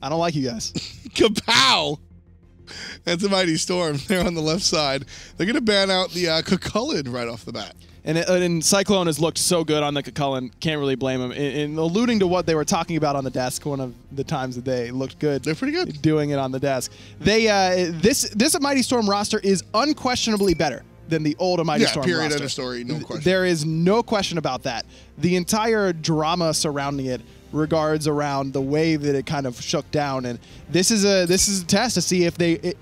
I don't like you guys. Kapow! That's a Mighty Storm there on the left side. They're going to ban out the KAP0W right off the bat. And Cyclone has looked so good on the KAP0W. Can't really blame him. In alluding to what they were talking about on the desk, one of the times that they looked good. They're pretty good. Doing it on the desk. They this Mighty Storm roster is unquestionably better than the old Mighty Storm period, roster. End of story, no question. There is no question about that. The entire drama surrounding it regards around the way that it kind of shook down, and this is a test to see if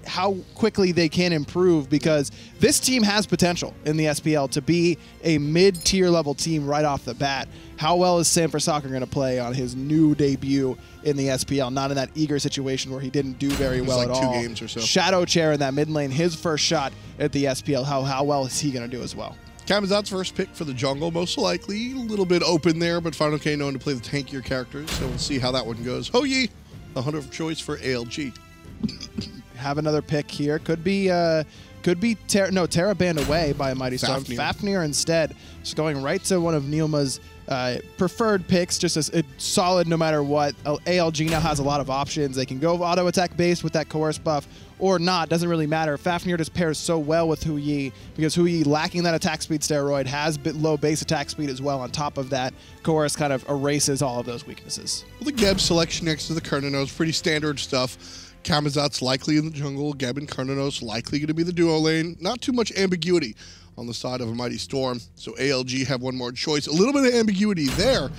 how quickly they can improve, because this team has potential in the SPL to be a mid-tier level team right off the bat. How well is Sam for Soccer going to play on his new debut in the SPL? Not in that eager situation where he didn't do very well at all. 2 games or so. Shadow Chair in that mid lane, his first shot at the SPL. How well is he going to do as well? KAP0W's first pick for the jungle, most likely. A little bit open there, but FineOK known to play the tankier characters, so we'll see how that one goes. Hou-Yi, the hunter of choice for ALG. Have another pick here. Could be Terra banned away by a Mighty Storm. Fafnir instead. Just going right to one of Neilma's preferred picks, just as solid no matter what. ALG now has a lot of options. They can go auto attack base with that coerce buff or not, doesn't really matter. Fafnir just pairs so well with Hou-Yi, because Hou-Yi, lacking that attack speed steroid, has low base attack speed as well. On top of that, coerce kind of erases all of those weaknesses. Well, the Geb selection next to the Karnanos, pretty standard stuff. KAP0W's likely in the jungle. Geb and Karnanos likely going to be the duo lane. Not too much ambiguity on the side of a Mighty Storm. So ALG have one more choice. A little bit of ambiguity there,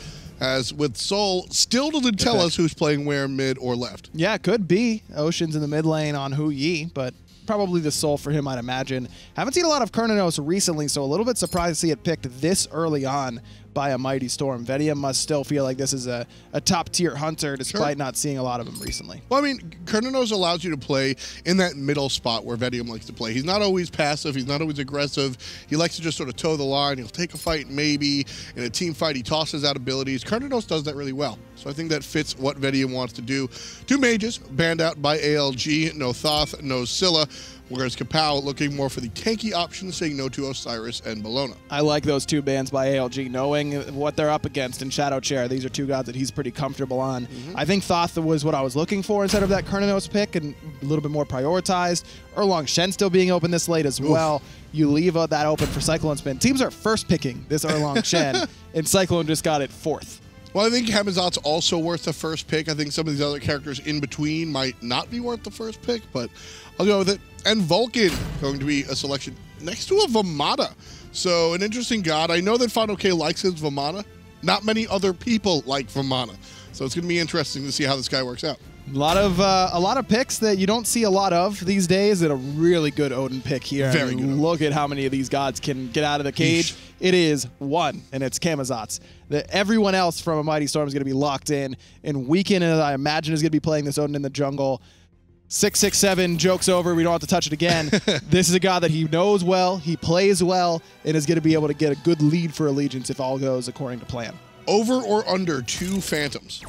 as with Soul still doesn't tell us who's playing where, mid or left. Yeah, could be. Ocean's in the mid lane on Hou-Yi, but probably the Soul for him, I'd imagine. Haven't seen a lot of Karnanos recently, so a little bit surprised to see it picked this early on by a Mighty Storm. Vedia must still feel like this is a top-tier hunter, despite not seeing a lot of him recently. Well, I mean, Karnanos allows you to play in that middle spot where Vedium likes to play. He's not always passive. He's not always aggressive. He likes to just sort of toe the line. He'll take a fight, maybe. In a team fight, he tosses out abilities. Karnanos does that really well. So I think that fits what Vedium wants to do. 2 mages banned out by ALG. No Thoth, no Scylla. Whereas KAP0W looking more for the tanky option, saying no to Osiris and Bologna. I like those 2 bans by ALG, knowing what they're up against in Shadow Chair. These are 2 gods that he's pretty comfortable on. I think Thoth was what I was looking for instead of that Karnanos pick, and a little bit more prioritized. Erlong Shen still being open this late as well. You leave that open for Cyclone Spin. Teams are first picking this Erlong Shen, and Cyclone just got it 4th. Well, I think KAP0W's also worth the first pick. I think some of these other characters in between might not be worth the first pick, but I'll go with it. And Vulcan going to be a selection next to a Vamata. So an interesting god. I know that FineOK likes his Vamata. Not many other people like Vamata. So it's going to be interesting to see how this guy works out. A lot of picks that you don't see a lot of these days, and a really good Odin pick here. Very good. Look at how many of these gods can get out of the cage. It is 1, and it's KAP0W. Everyone else from a Mighty Storm is going to be locked in, and Weekend, as I imagine, is going to be playing this Odin in the jungle. 667, joke's over, we don't have to touch it again. This is a god that he knows well, he plays well, and is going to be able to get a good lead for Allegiance if all goes according to plan. Over or under 2 Phantoms?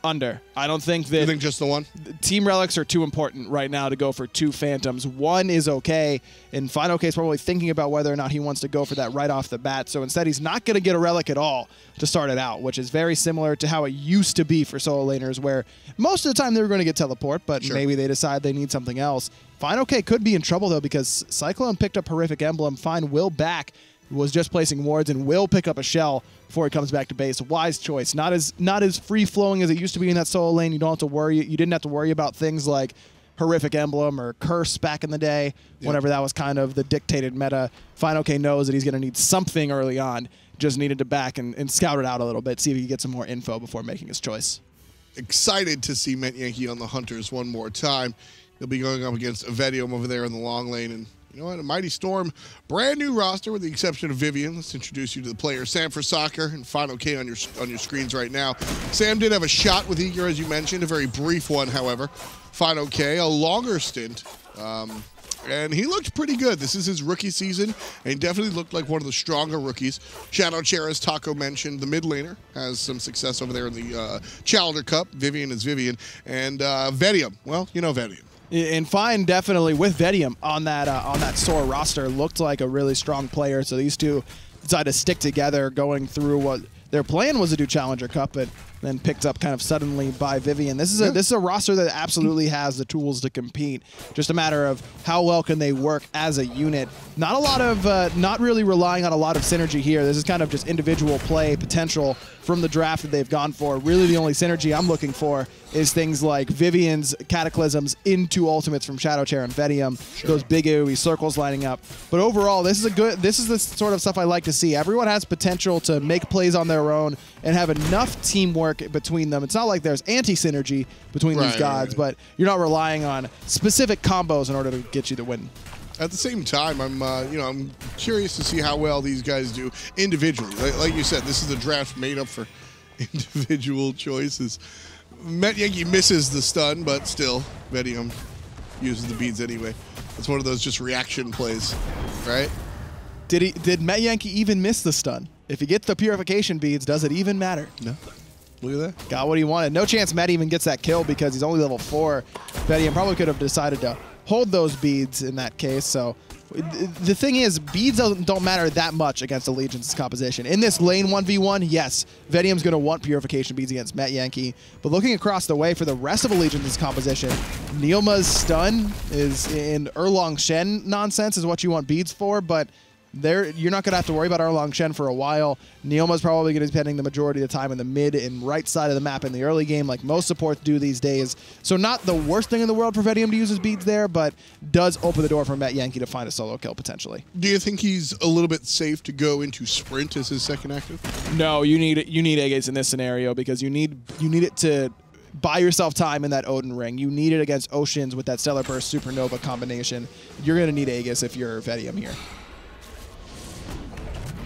Under. I don't think that... You think just the 1? Team relics are too important right now to go for 2 Phantoms. 1 is okay, and FineOK is probably thinking about whether or not he wants to go for that right off the bat. So instead, he's not going to get a relic at all to start it out, which is very similar to how it used to be for solo laners, where most of the time they were going to get teleport, but maybe they decide they need something else. FineOK could be in trouble, though, because Cyclone picked up Horrific Emblem. Fine will back. Was just placing wards and will pick up a shell before he comes back to base. Wise choice. Not as free flowing as it used to be in that solo lane. You don't have to worry. You didn't have to worry about things like Horrific Emblem or Curse back in the day, whenever that was kind of the dictated meta. FineOK knows that he's going to need something early on. Just needed to back and scout it out a little bit, see if he can get some more info before making his choice. Excited to see Met Yankee on the Hunters one more time. He'll be going up against Vedium over there in the long lane, and you know what? A Mighty Storm, brand new roster with the exception of Vivian. Let's introduce you to the players. Sam for Soccer and FineOK on your screens right now. Sam did have a shot with Eager, as you mentioned, a very brief one, however. FineOK, a longer stint. And he looked pretty good. This is his rookie season, and he definitely looked like one of the stronger rookies. Shadow Chair, as Taco mentioned, the mid laner, has some success over there in the Challenger Cup. Vivian is Vivian. And Vedium, well, you know Vedium. And Fine definitely with Vedium on that Soar roster looked like a really strong player. So these two decided to stick together going through what their plan was to do Challenger Cup, but then picked up kind of suddenly by Vivian. This is a roster that absolutely has the tools to compete. Just a matter of how well can they work as a unit. Not a lot of, not really relying on a lot of synergy here. This is kind of just individual play potential from the draft that they've gone for. Really the only synergy I'm looking for is things like Vivian's Cataclysms into ultimates from Shadow Chair and Vedium, those big AoE circles lining up. But overall, this is the sort of stuff I like to see. Everyone has potential to make plays on their own and have enough teamwork between them. It's not like there's anti-synergy between these gods, but you're not relying on specific combos in order to get you the win. At the same time, I'm curious to see how well these guys do individually. Like you said, this is a draft made up for individual choices. Met Yankee misses the stun, but still, Vedium uses the beads anyway. It's one of those just reaction plays, right? Did Met Yankee even miss the stun? If he gets the purification beads, does it even matter? No. Look at that. Got what he wanted. No chance Met even gets that kill because he's only level 4. Vedium probably could have decided to hold those beads in that case. So the thing is, beads don't matter that much against Allegiance's composition. In this lane 1v1, yes, Vedium's going to want purification beads against Met Yankee. But looking across the way for the rest of Allegiance's composition, Neilma's stun is in Erlong Shen nonsense is what you want beads for, but you're not going to have to worry about Erlong Shen for a while. Neilma's probably going to be spending the majority of the time in the mid and right side of the map in the early game like most supports do these days. So not the worst thing in the world for Vedium to use his beads there, but does open the door for Met Yankee to find a solo kill potentially. Do you think he's a little bit safe to go into Sprint as his second active? No, you need Aegis in this scenario because you need it to buy yourself time in that Odin ring. You need it against Oceans with that Stellar Burst Supernova combination. You're going to need Aegis if you're Vedium here.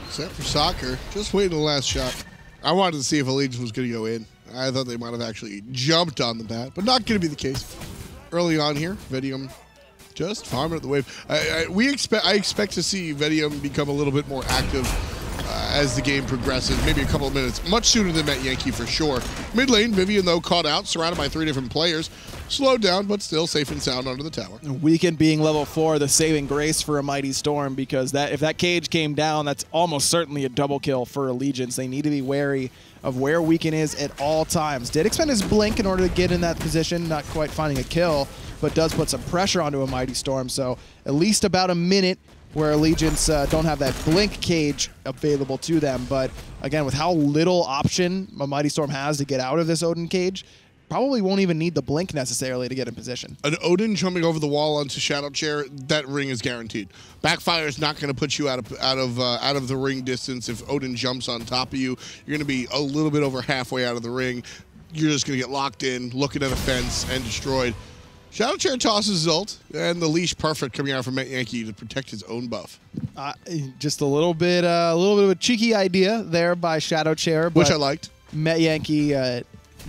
Set for soccer, just waiting the last shot. I wanted to see if Allegiance was going to go in. I thought they might have actually jumped on the bat, but not going to be the case. Early on here, Vedium just farming at the wave. I expect to see Vedium become a little bit more active as the game progresses, maybe a couple of minutes, much sooner than Met Yankee for sure. Mid lane, Vivian, though, caught out, surrounded by 3 different players. Slowed down, but still safe and sound under the tower. Weekend being level 4, the saving grace for a Mighty Storm, because if that cage came down, that's almost certainly a double kill for Allegiance. They need to be wary of where Weekend is at all times. Did expend his blink in order to get in that position, not quite finding a kill, but does put some pressure onto a Mighty Storm, so at least about a minute where Allegiance don't have that blink cage available to them. But again, with how little option a Mighty Storm has to get out of this Odin cage, probably won't even need the blink necessarily to get in position. An Odin jumping over the wall onto Shadow Chair, that ring is guaranteed. Backfire is not going to put you out of the ring distance. If Odin jumps on top of you, you're going to be a little bit over halfway out of the ring. You're just going to get locked in, looking at a fence, and destroyed. Shadow Chair tosses his ult, and the leash perfect coming out from Met Yankee to protect his own buff. Just a little bit of a cheeky idea there by Shadow Chair, but which I liked. Met Yankee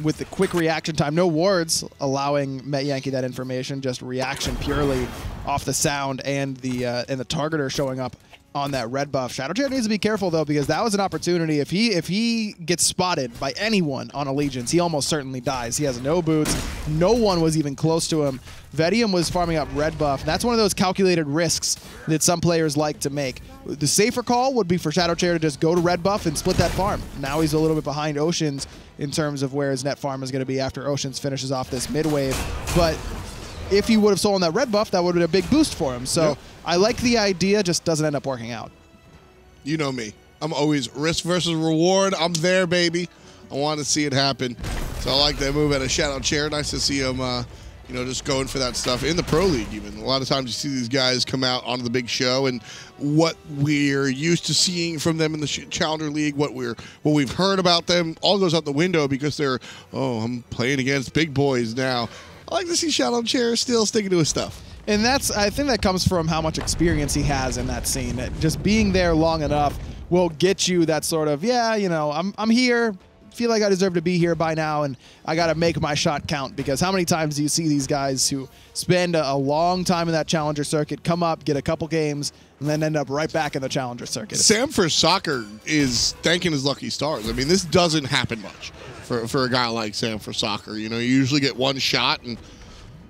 with the quick reaction time, no wards, allowing Met Yankee that information, just reaction purely off the sound and the targeter showing up on that red buff. Shadow Chair needs to be careful though, because that was an opportunity. If he gets spotted by anyone on Allegiance, he almost certainly dies. He has no boots. No one was even close to him. Vedium was farming up red buff. That's one of those calculated risks that some players like to make. The safer call would be for Shadow Chair to just go to red buff and split that farm. Now he's a little bit behind Oceans in terms of where his net farm is going to be after Oceans finishes off this mid wave. But if he would have stolen that red buff, that would have been a big boost for him. So. Yep. I like the idea, just doesn't end up working out. You know me. I'm always risk versus reward. I'm there, baby. I want to see it happen. So I like that move at a Shadow Chair. Nice to see him, just going for that stuff in the Pro League even. A lot of times you see these guys come out onto the big show, and what we're used to seeing from them in the Challenger League, what we've heard about them, all goes out the window because they're, I'm playing against big boys now. I like to see Shadow Chair still sticking to his stuff. And I think that comes from how much experience he has in that scene. Just being there long enough will get you that sort of, I'm here, feel like I deserve to be here by now, and I got to make my shot count. Because how many times do you see these guys who spend a long time in that Challenger circuit, come up, get a couple games, and then end up right back in the Challenger circuit? Sam for Soccer is thanking his lucky stars. I mean, this doesn't happen much for a guy like Sam for Soccer. You usually get one shot, and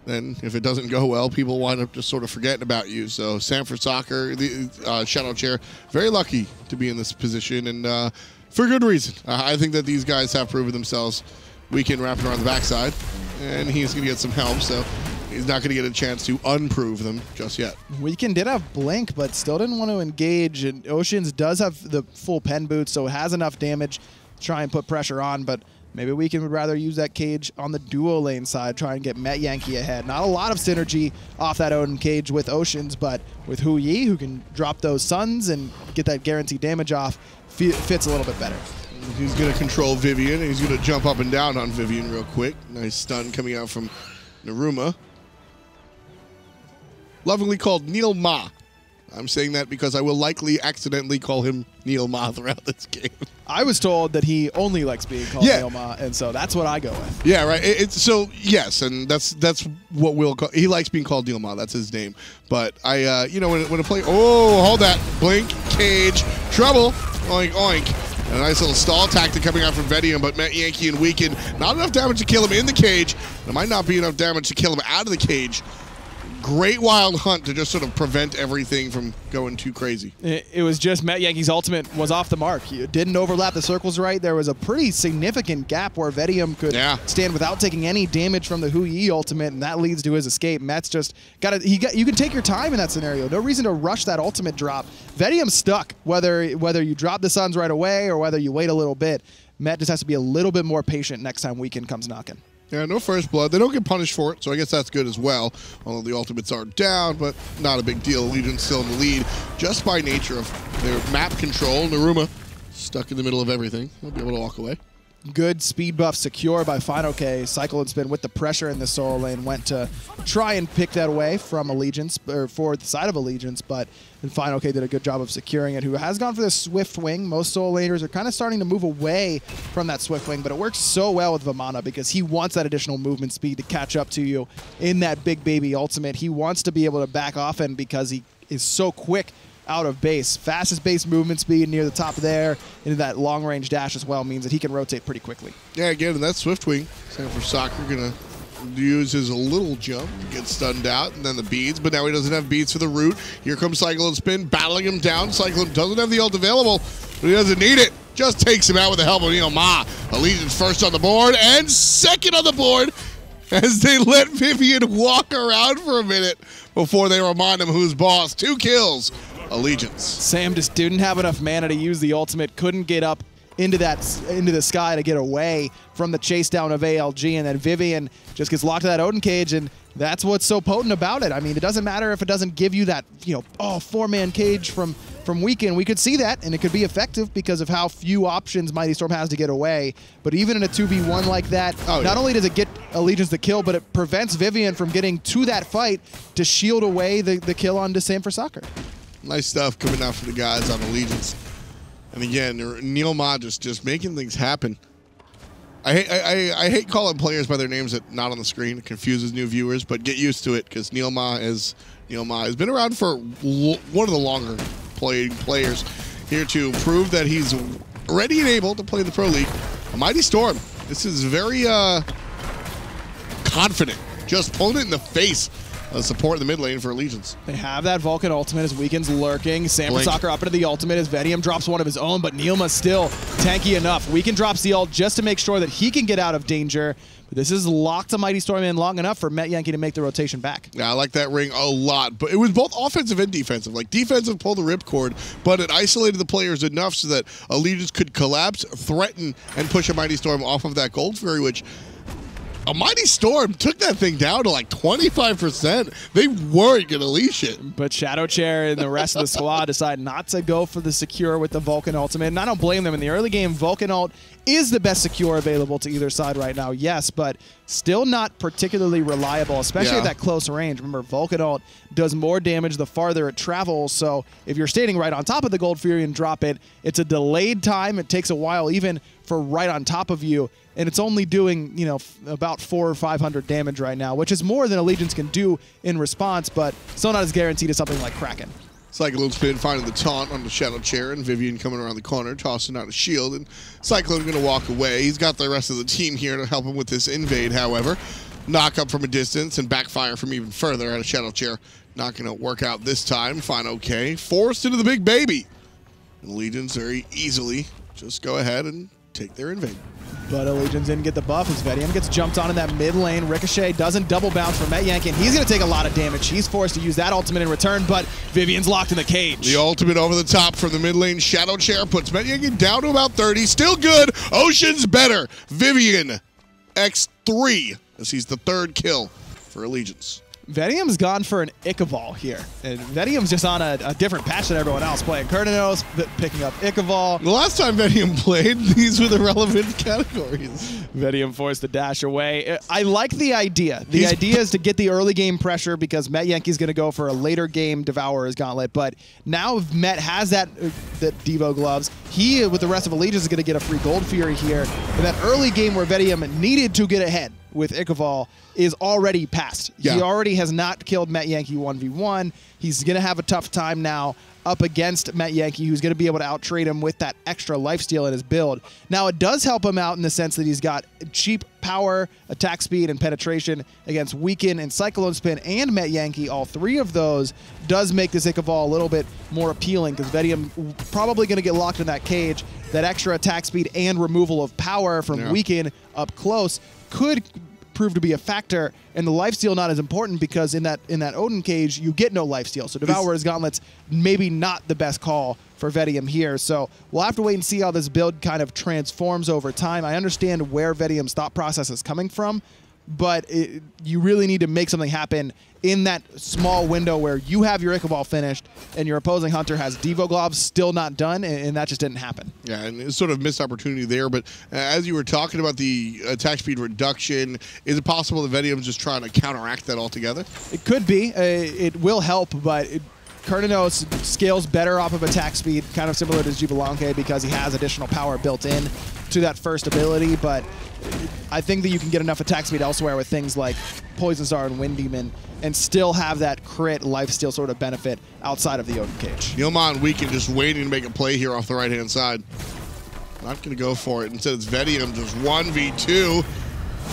then if it doesn't go well, people wind up just sort of forgetting about you. So Sam for Soccer, the Shadow Chair, very lucky to be in this position. And for good reason. I think that these guys have proven themselves. Weekend wrapping around the backside, and he's going to get some help, so he's not going to get a chance to unprove them just yet. Weekend did have Blink, but still didn't want to engage, and Oceans does have the full pen boot, so it has enough damage to try and put pressure on, but maybe Weekend would rather use that cage on the duo lane side, try and get Met Yankee ahead. Not a lot of synergy off that Odin cage with Oceans, but with Hu Yi, who can drop those Suns and get that guaranteed damage off, fits a little bit better. He's going to control Vivian, and he's going to jump up and down on Vivian real quick. Nice stun coming out from Naruma. Lovingly called Neil Ma. I'm saying that because I will likely accidentally call him Neil Ma throughout this game. I was told that he only likes being called Neil Ma, and so that's what I go with. Yeah, right. So yes, and that's what we'll call. He likes being called Neil Ma. That's his name. But I, you know, when a play, oh, hold that, blink, cage, trouble, oink, oink. And a nice little stall tactic coming out from Vedium, but Met Yankee and Weekend, not enough damage to kill him in the cage. There might not be enough damage to kill him out of the cage. Great wild hunt to just sort of prevent everything from going too crazy. It was just Met Yankee's ultimate was off the mark. It didn't overlap the circles right. There was a pretty significant gap where Vedium could stand without taking any damage from the Hu Yi ultimate, and that leads to his escape. Met's just you can take your time in that scenario. No reason to rush that ultimate drop. Vedium's stuck, whether you drop the Suns right away or whether you wait a little bit. Met just has to be a little bit more patient next time Weekend comes knocking. Yeah, no first blood. They don't get punished for it, so I guess that's good as well. Although the ultimates are down, but not a big deal. Legion's still in the lead just by nature of their map control. Naruma stuck in the middle of everything. He'll be able to walk away. Good speed buff secure by Final K. Cycle and Spin with the pressure in the solo lane went to try and pick that away from Allegiance, or for the side of Allegiance, but Final K did a good job of securing it, who has gone for the Swift Wing. Most solo laners are kind of starting to move away from that Swift Wing, but it works so well with Vamana because he wants that additional movement speed to catch up to you in that big baby ultimate. He wants to be able to back off, and because he is so quick out of base. Fastest base movement speed near the top there into that long range dash as well means that he can rotate pretty quickly. Yeah, again, that Swift Wing, same for Soccer, gonna use his little jump, get stunned out, and then the beads, but now he doesn't have beads for the root. Here comes Cyclone Spin, battling him down. Cyclone doesn't have the ult available, but he doesn't need it. Just takes him out with the help of Neil Ma. Allegiance first on the board and second on the board as they let Vivian walk around for a minute before they remind him who's boss. 2 kills. Allegiance. Sam just didn't have enough mana to use the ultimate, couldn't get up into the sky to get away from the chase down of ALG, and then Vivian just gets locked to that Odin cage, and that's what's so potent about it. I mean, it doesn't matter if it doesn't give you that, four-man cage from Weekend. We could see that, and it could be effective because of how few options Mighty Storm has to get away. But even in a 2v1 like that, not only does it get Allegiance the kill, but it prevents Vivian from getting to that fight to shield away the kill onto Sam for Soccer. Nice stuff coming out for the guys on Allegiance. And again, Neil Ma just making things happen. I hate calling players by their names that not on the screen. It confuses new viewers, but get used to it because Neil Ma has been around for one of the longer playing players here to prove that he's ready and able to play the Pro League. A Mighty Storm. This is very confident. Just pulling it in the face. Support in the mid lane for Allegiance. They have that Vulcan ultimate as Weekend's lurking. Sam for Soccer up into the ultimate as Vedium drops one of his own, but Neilma's still tanky enough. Weekend drops the ult just to make sure that he can get out of danger. But this is locked a Mighty Storm in long enough for Met Yankee to make the rotation back. Yeah, I like that ring a lot. But it was both offensive and defensive. Like, defensive pulled the ripcord, but it isolated the players enough so that Allegiance could collapse, threaten, and push a Mighty Storm off of that Gold Fury, which a Mighty Storm took that thing down to like 25%. They weren't going to leash it. But Shadow Chair and the rest of the squad decide not to go for the secure with the Vulcan ultimate. And I don't blame them. In the early game, Vulcan ult is the best secure available to either side right now, yes, but still not particularly reliable, especially at that close range. Remember, Vulcan ult does more damage the farther it travels, so if you're standing right on top of the Gold Fury and drop it, it's a delayed time. It takes a while even for right on top of you, and it's only doing, about 400 or 500 damage right now, which is more than Allegiance can do in response, but still not as guaranteed as something like Kraken. Cyclone Spin finding the taunt on the Shadow Chair, and Vivian coming around the corner, tossing out a shield, and Cyclone going to walk away. He's got the rest of the team here to help him with this invade, however. Knock up from a distance and backfire from even further at a Shadow Chair. Not going to work out this time. Fine, okay. Forced into the big baby. And Legions very easily just go ahead and take their invade. But Allegiance didn't get the buff as Vedium gets jumped on in that mid lane. Ricochet doesn't double bounce for Metyank, and he's going to take a lot of damage. He's forced to use that ultimate in return, but Vivian's locked in the cage. The ultimate over the top from the mid lane. Shadow Chair puts Metyank down to about 30. Still good. Ocean's better. Vivian X3 as he's the third kill for Allegiance. Vedium's gone for an Ichaival here. And Vedium's just on a different patch than everyone else, playing Kurtanos, picking up Ichaival. The last time Vedium played, these were the relevant categories. Vedium forced the dash away. I like the idea. The idea is to get the early game pressure because Metyanky's going to go for a later game Devourer's Gauntlet. But now if Met has that Devo gloves, he, with the rest of Allegiance, is going to get a free Gold Fury here. And that early game where Vedium needed to get ahead with Ichaival is already past. Yeah. He already has not killed Metyanky 1v1. He's going to have a tough time now up against Metyanky, who's going to be able to out-trade him with that extra lifesteal in his build. Now, it does help him out in the sense that he's got cheap power, attack speed, and penetration against Weaken and Cyclone Spin and Metyanky. All three of those does make this Ichaival a little bit more appealing because Vedium probably going to get locked in that cage. That extra attack speed and removal of power from Weaken up close could prove to be a factor, and the lifesteal not as important because in that Odin cage you get no lifesteal. So Devourer's Gauntlet's maybe not the best call for Vedium here. So we'll have to wait and see how this build kind of transforms over time. I understand where Vedium's thought process is coming from, but you really need to make something happen in that small window where you have your Ichaival finished and your opposing hunter has Devo Gloves still not done, and that just didn't happen. Yeah, and it's sort of missed opportunity there, but as you were talking about the attack speed reduction, is it possible that Vedium's just trying to counteract that altogether? It could be. It will help, but Kurtanos scales better off of attack speed, kind of similar to Jivalanke because he has additional power built in to that first ability, but I think that you can get enough attack speed elsewhere with things like Poison Star and Wind Demon and still have that crit lifesteal sort of benefit outside of the Odin cage. Yilmon Weaken just waiting to make a play here off the right-hand side. Not going to go for it. Instead, it's Vedium just 1v2.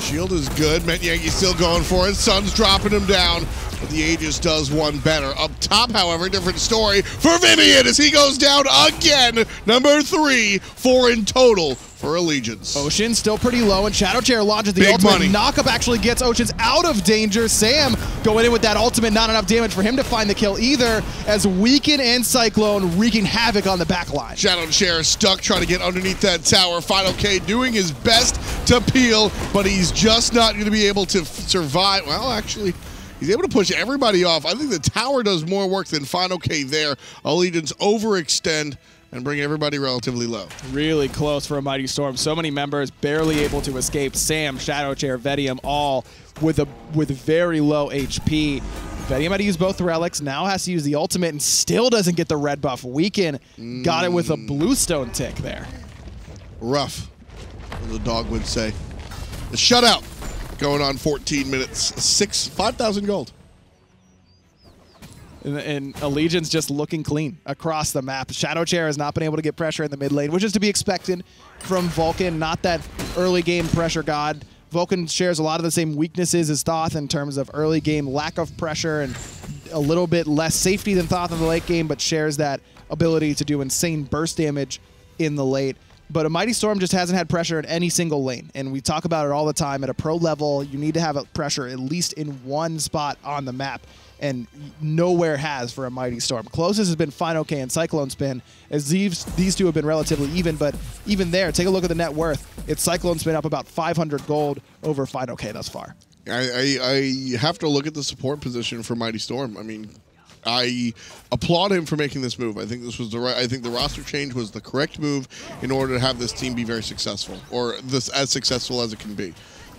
Shield is good. Metyanky still going for it. Sun's dropping him down. But the Aegis does one better. Up top, however, different story for Vivian as he goes down again. Number 3, 4 in total for Allegiance. Ocean still pretty low, and Shadow Chair launches the ultimate. Money. Knockup actually gets Ocean's out of danger. Sam going in with that ultimate, not enough damage for him to find the kill either, as Weaken and Cyclone wreaking havoc on the back line. Shadow Chair stuck trying to get underneath that tower. Final K doing his best to peel, but he's just not going to be able to survive. Well, actually, he's able to push everybody off. I think the tower does more work than Final K there. Allegiance overextend and bring everybody relatively low. Really close for a Mighty Storm. So many members barely able to escape. Sam, Shadow Chair, Vedium, all with very low HP. Vedium had to use both relics, now has to use the ultimate and still doesn't get the red buff. Weaken got it with a bluestone tick there. Rough, as the dog would say. The shutout going on 14 minutes, 5,000 gold. And Allegiance just looking clean across the map. Shadow Chair has not been able to get pressure in the mid lane, which is to be expected from Vulcan, not that early game pressure god. Vulcan shares a lot of the same weaknesses as Thoth in terms of early game lack of pressure and a little bit less safety than Thoth in the late game, but shares that ability to do insane burst damage in the late. But a Mighty Storm just hasn't had pressure in any single lane, and we talk about it all the time. At a pro level, you need to have a pressure at least in one spot on the map, and nowhere has for a Mighty Storm. Closest has been Final K and Cyclone Spin, as these two have been relatively even, but even there, take a look at the net worth. It's Cyclone Spin up about 500 gold over Final K thus far. I have to look at the support position for Mighty Storm. I mean, I applaud him for making this move. I think this was I think the roster change was the correct move in order to have this team be very successful, or as successful as it can be.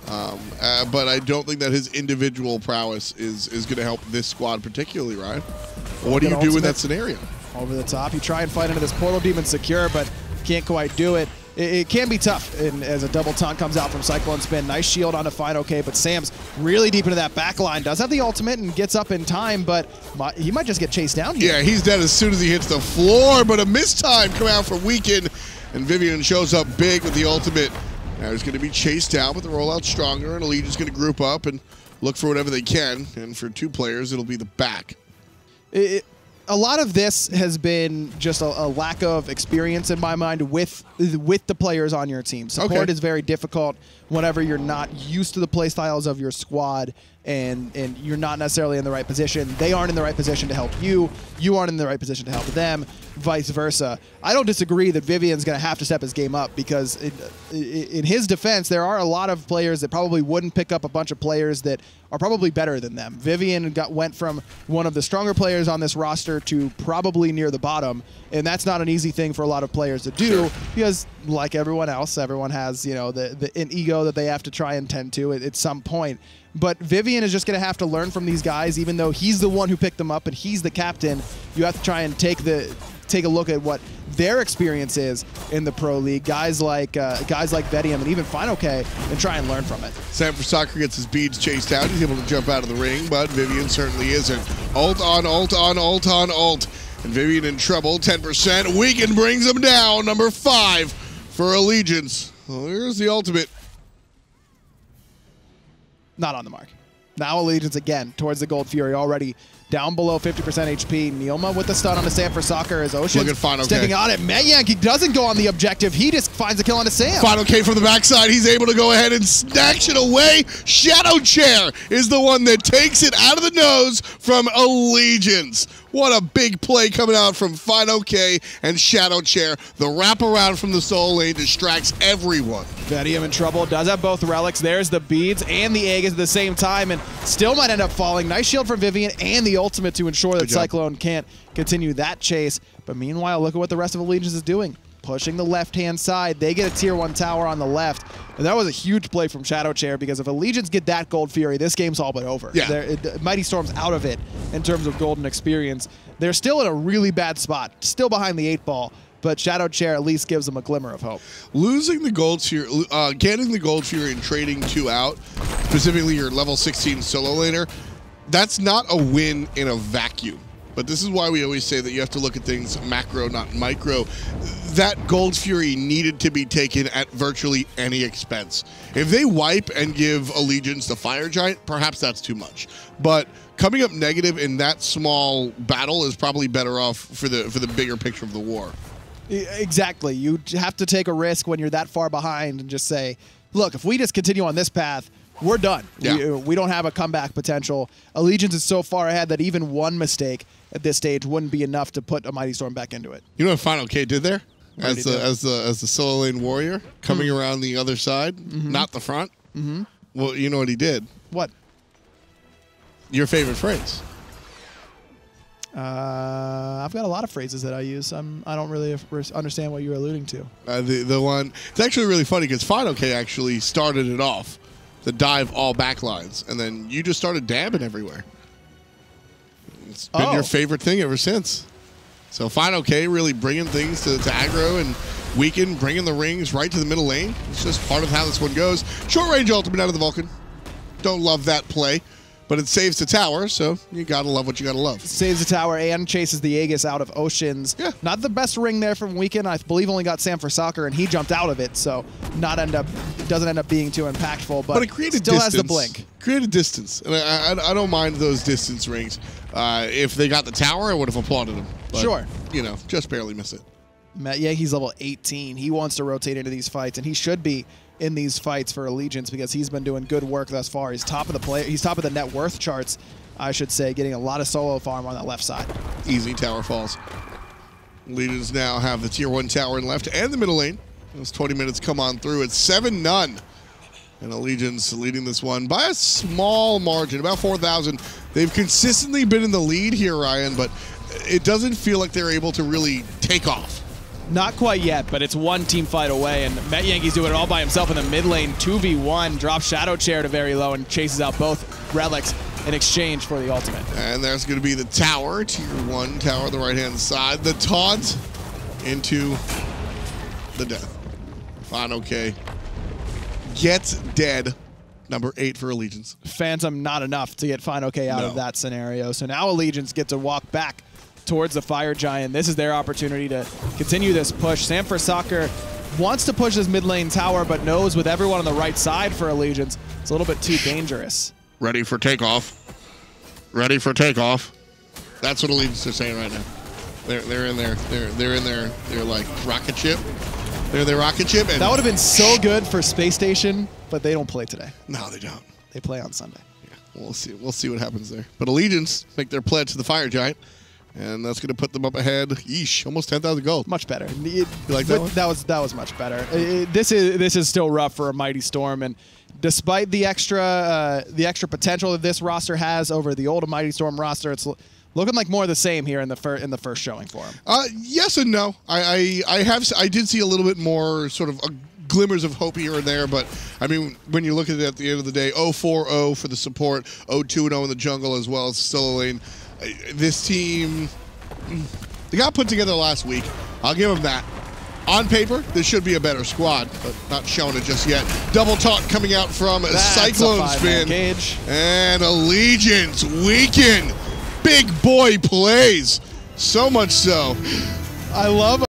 But I don't think that his individual prowess is going to help this squad particularly, Ryan. What do you do in that scenario? Over the top, you try and fight into this Portal Demon secure, but can't quite do it. It can be tough as a double taunt comes out from Cyclone Spin. Nice shield on a Final K, but Sam's really deep into that back line. Does have the ultimate and gets up in time, but he might just get chased down here. Yeah, he's dead as soon as he hits the floor, but a missed time come out for Weaken, and Vivian shows up big with the ultimate. Now he's going to be chased down, but the rollout's stronger, and Allegiance is going to group up and look for whatever they can, and for two players, it'll be the back. a lot of this has been just a lack of experience in my mind with the players on your team. Support is very difficult whenever you're not used to the play styles of your squad and you're not necessarily in the right position. They aren't in the right position to help you. You aren't in the right position to help them, vice versa. I don't disagree that Vivian's going to have to step his game up because in his defense, there are a lot of players that probably wouldn't pick up a bunch of players that are probably better than them. Vivian went from one of the stronger players on this roster to probably near the bottom, and that's not an easy thing for a lot of players to do because, like everyone else, everyone has, you know, an ego that they have to try and tend to at some point. But Vivian is just going to have to learn from these guys, even though he's the one who picked them up and he's the captain. You have to try and take a look at what their experience is in the pro league. Guys like Vedium and even FineOK, and try and learn from it. Sanford gets his beads chased out. He's able to jump out of the ring, but Vivian certainly isn't. Ult on ult on ult on ult. And Vivian in trouble, 10%. Weekend brings him down, number 5 for Allegiance. Well, here's the ultimate. Not on the mark. Now Allegiance again towards the Gold Fury, already down below 50% HP. Neilma with the stun on the Sam for soccer as Ocean sticking on it. He doesn't go on the objective. He just finds a kill on the Sam. FineOK from the backside. He's able to go ahead and snatch it away. Shadow Chair is the one that takes it out of the nose from Allegiance. What a big play coming out from FineOK and Shadow Chair. The wraparound from the soul lane distracts everyone. Vedium in trouble. Does have both relics. There's the beads and the egg at the same time, and still might end up falling. Nice shield from Vivian and the ultimate to ensure that Cyclone can't continue that chase. But meanwhile, look at what the rest of Allegiance is doing. Pushing the left-hand side. They get a tier 1 tower on the left. And that was a huge play from Shadow Chair because if Allegiance get that Gold Fury, this game's all but over. Yeah. Mighty Storm's out of it in terms of golden experience. They're still in a really bad spot, still behind the 8 ball, but Shadow Chair at least gives them a glimmer of hope. Losing the Gold Fury, getting the Gold Fury and trading 2 out, specifically your level 16 solo laner, that's not a win in a vacuum. But this is why we always say that you have to look at things macro, not micro. That Gold Fury needed to be taken at virtually any expense. If they wipe and give Allegiance the Fire Giant, perhaps that's too much. But coming up negative in that small battle is probably better off for the bigger picture of the war. Exactly. You have to take a risk when you're that far behind and just say, look, if we just continue on this path, we're done. Yeah. We don't have a comeback potential. Allegiance is so far ahead that even one mistake at this stage wouldn't be enough to put a Mighty Storm back into it. You know what FineOK did there? As the solo lane warrior coming around the other side, not the front. Well, you know what he did? What? Your favorite phrase? I've got a lot of phrases that I use. I don't really understand what you're alluding to. The one, it's actually really funny because FineOK actually started it off, the dive all backlines, and then you just started dabbing everywhere. It's been your favorite thing ever since. So FineOK really bringing things to aggro and weaken, bringing the rings right to the middle lane. It's just part of how this one goes. Short range ultimate out of the Vulcan. Don't love that play, but it saves the tower, so you gotta love what you gotta love. Saves the tower and chases the Aegis out of Oceans. Yeah. Not the best ring there from Weekend. I believe only got Sam for soccer, and he jumped out of it, so doesn't end up being too impactful, but it created still distance. Has the blink. Created distance, and I don't mind those distance rings. If they got the tower, I would have applauded them. But, sure. You know, just barely miss it. He's level 18. He wants to rotate into these fights, and he should be in these fights for Allegiance because he's been doing good work thus far. He's top of the net worth charts, I should say, getting a lot of solo farm on that left side. Easy tower falls. Allegiance now have the tier 1 tower in left and the middle lane. Those 20 minutes come on through. It's 7-0. And Allegiance leading this one by a small margin, about 4,000. They've consistently been in the lead here, Ryan, but it doesn't feel like they're able to really take off. Not quite yet, but it's one team fight away, and Met Yankee's doing it all by himself in the mid lane. 2v1, drops Shadow Chair to very low and chases out both relics in exchange for the ultimate. And there's going to be the tower, tier 1 tower on the right-hand side. The taunt into the death. FineOK gets dead. Number 8 for Allegiance. Phantom not enough to get FineOK out of that scenario. So now Allegiance get to walk back towards the Fire Giant. This is their opportunity to continue this push. Sam for soccer wants to push this mid lane tower, but knows with everyone on the right side for Allegiance, it's a little bit too dangerous. Ready for takeoff. Ready for takeoff. That's what Allegiance are saying right now. They're in there. They're in there. They're like rocket ship. They're their rocket ship. And that would have been so good for Space Station, but they don't play today. No, they don't. They play on Sunday. Yeah, we'll see. We'll see what happens there. But Allegiance make their pledge to the Fire Giant, and that's going to put them up ahead. Yeesh, almost 10,000 gold. Much better. You like that one? That was much better. This is still rough for a Mighty Storm, and despite the extra potential that this roster has over the old Mighty Storm roster, it's looking like more of the same here in the first showing for him. Yes and no. I did see a little bit more sort of glimmers of hope here and there, but I mean, when you look at it at the end of the day, 0-4-0 for the support, 0-2-0 in the jungle as well as Scylla lane. This team, they got put together last week. I'll give them that. On paper, this should be a better squad, but not showing it just yet. Double taunt coming out from Cyclone Spin. Cage. And Allegiance weaken. Big boy plays. So much so. I love